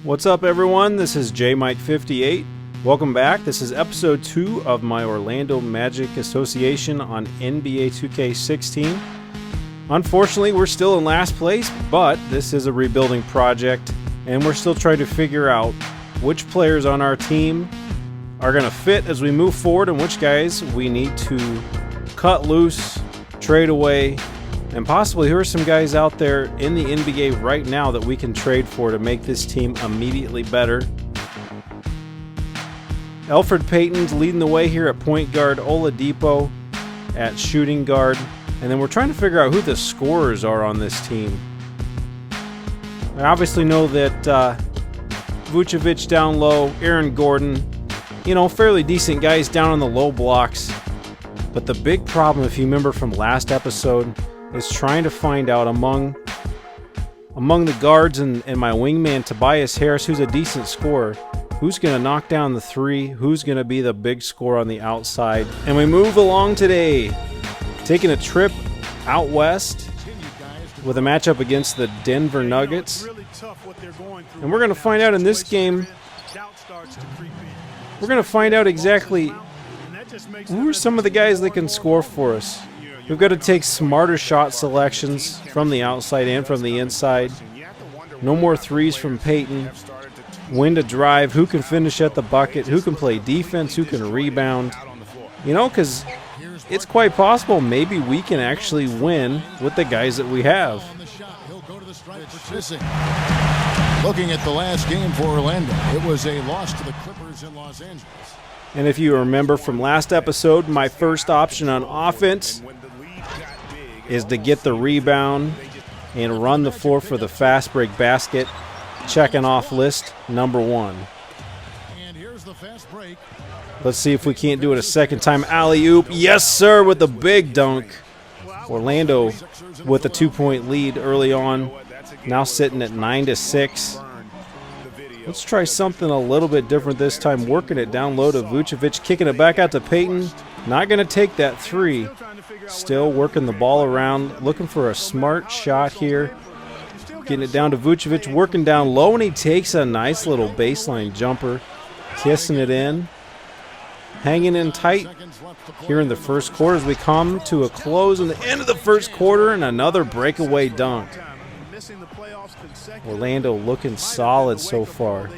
What's up, everyone? This is JMike58. Welcome back. This is episode 2 of my Orlando Magic Association on NBA 2K16. Unfortunately, we're still in last place, but this is a rebuilding project, and we're still trying to figure out which players on our team are going to fit as we move forward and which guys we need to cut loose, trade away, and possibly here are some guys out there in the NBA right now that we can trade for to make this team immediately better. Alfred Payton's leading the way here at point guard, Oladipo at shooting guard, and then we're trying to figure out who the scorers are on this team. I obviously know that Vuchovic down low, Aaron Gordon, fairly decent guys down on the low blocks. But the big problem, if you remember from last episode, is trying to find out among the guards and my wingman Tobias Harris, who's a decent scorer, who's going to knock down the three, who's going to be the big scorer on the outside. And we move along today, taking a trip out west with a matchup against the Denver Nuggets. And we're going to find out in this game, we're going to find out exactly who are some of the guys that can score for us. We've got to take smarter shot selections from the outside and from the inside. No more threes from Payton. When to drive, who can finish at the bucket, who can play defense, who can rebound. Because it's quite possible maybe we can actually win with the guys that we have. Looking at the last game for Orlando, it was a loss to the Clippers in Los Angeles. And if you remember from last episode, my first option on offense is to get the rebound and run the floor for the fast break basket. Checking off list number 1. And here's the fast break. Let's see if we can't do it a second time. Alley-oop. Yes, sir, with the big dunk. Orlando with a 2-point lead early on. Now sitting at 9-6. Let's try something a little bit different this time. Working it down low to Vuchovic. Kicking it back out to Payton. Not going to take that three. Still working the ball around. Looking for a smart shot here. Getting it down to Vuchovic. Working down low, and he takes a nice little baseline jumper. Kissing it in. Hanging in tight here in the first quarter as we come to a close in the end of the first quarter, and another breakaway dunk. Orlando looking solid so far.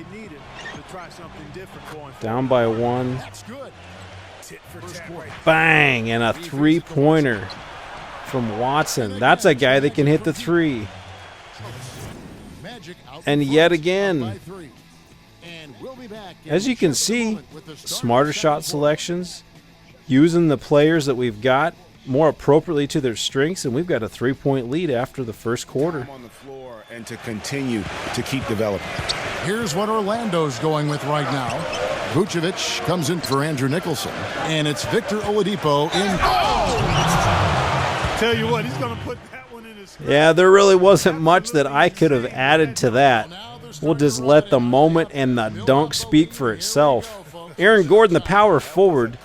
Down by 1. Bang! And a three-pointer from Watson. That's a guy that can hit the three. And yet again, as you can see, smarter shot selections, using the players that we've got more appropriately to their strengths, and we've got a 3-point lead after the first quarter. On the floor and to continue to keep developing. Here's what Orlando's going with right now. Vuchovic comes in for Andrew Nicholson, and it's Victor Oladipo in. Tell you what, he's going to put that one in his. Yeah, there really wasn't much that I could have added to that. We'll just let the moment and the dunk speak for itself. Aaron Gordon, the power forward,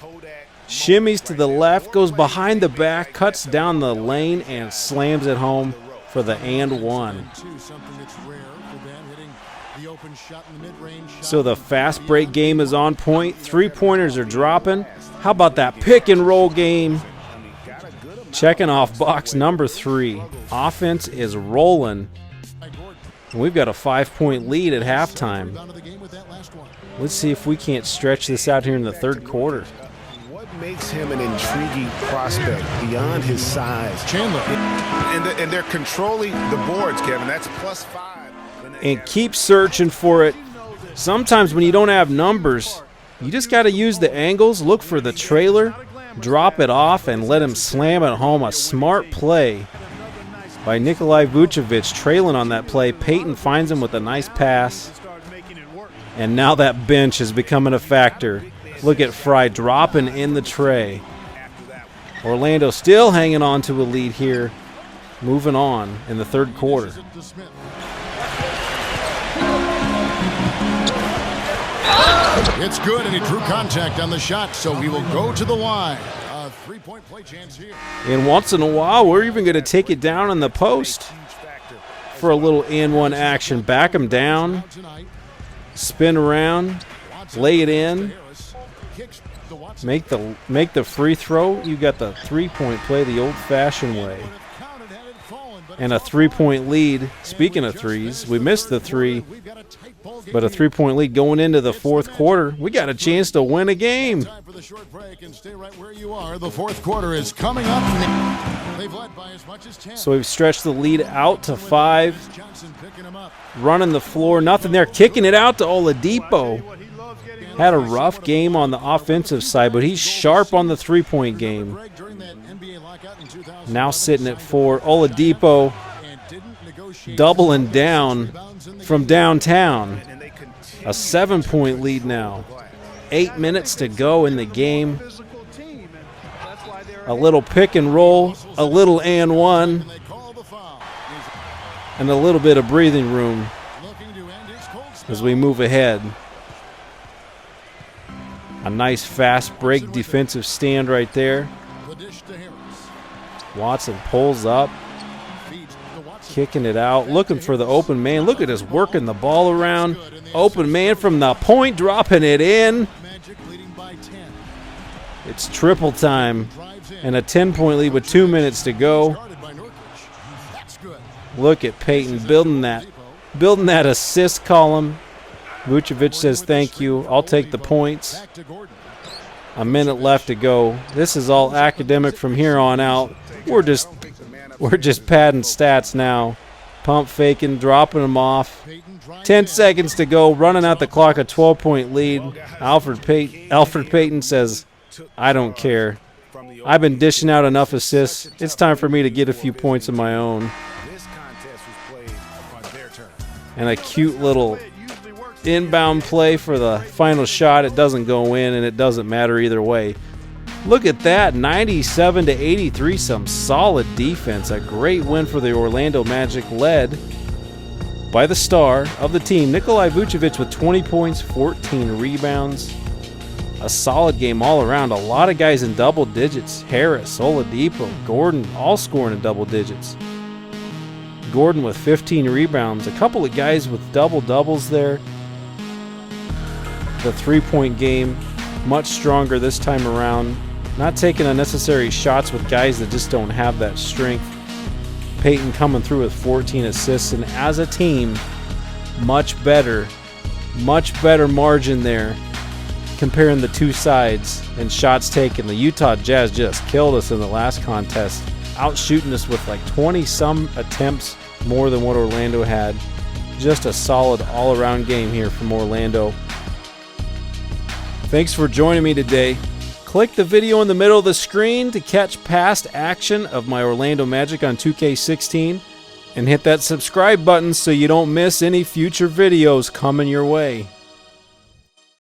shimmies to the left, goes behind the back, cuts down the lane, and slams it home for the and one. So the fast break game is on point. 3-pointers are dropping. How about that pick and roll game? Checking off box number 3. Offense is rolling. And we've got a 5-point lead at halftime. Let's see if we can't stretch this out here in the third quarter. What makes him an intriguing prospect beyond his size? Chandler. And they're controlling the boards, Kevin. That's +5. And keep searching for it. Sometimes when you don't have numbers, you just got to use the angles, look for the trailer, drop it off, and let him slam it home. A smart play by Nikola Vuchovic, trailing on that play. Payton finds him with a nice pass. And now that bench is becoming a factor. Look at Fry dropping in the tray. Orlando still hanging on to a lead here. Moving on in the third quarter. It's good, and he drew contact on the shot, so he will go to the line. A 3-point play chance here. And once in a while, we're even going to take it down in the post for a little and one action. Back him down. Spin around, lay it in, make the free throw. You got the three-point play the old-fashioned way. And a three-point lead. Speaking of threes, we missed the three, but a three-point lead going into the fourth quarter. We got a chance to win a game. Time for the short break and stay right where you are. The fourth quarter is coming up. They've led by as much as 10. So we've stretched the lead out to 5. Johnson picking him up. Running the floor, nothing there. Kicking it out to Oladipo. Had a rough game on the offensive side, but he's sharp on the three-point game. Now sitting at 4. Oladipo doubling down from downtown. A 7-point lead now. 8 minutes to go in the game. A little pick and roll, a little and one, and a little bit of breathing room as we move ahead. A nice fast break defensive stand right there. Watson pulls up, kicking it out, looking for the open man. Look at us working the ball around. Open man from the point, dropping it in. It's triple time and a 10-point lead with 2 minutes to go. Look at Payton building that assist column. Vuchovic says thank you. I'll take the points. A minute left to go. This is all academic from here on out. We're just padding stats now. Pump faking, dropping them off. 10 seconds to go, running out the clock, a 12-point lead. Alfred Payton says, I don't care. I've been dishing out enough assists. It's time for me to get a few points of my own. And a cute little inbound play for the final shot. It doesn't go in, and it doesn't matter either way. Look at that, 97-83, some solid defense. A great win for the Orlando Magic, led by the star of the team, Nikola Vuchovic, with 20 points, 14 rebounds. A solid game all around. A lot of guys in double digits. Harris, Oladipo, Gordon, all scoring in double digits. Gordon with 15 rebounds. A couple of guys with double-doubles there. The three-point game, much stronger this time around. Not taking unnecessary shots with guys that just don't have that strength. Payton coming through with 14 assists, and as a team, much better margin there comparing the two sides and shots taken. The Utah Jazz just killed us in the last contest, outshooting us with like 20-some attempts more than what Orlando had. Just a solid all-around game here from Orlando. Thanks for joining me today. Click the video in the middle of the screen to catch past action of my Orlando Magic on 2K16, and hit that subscribe button so you don't miss any future videos coming your way.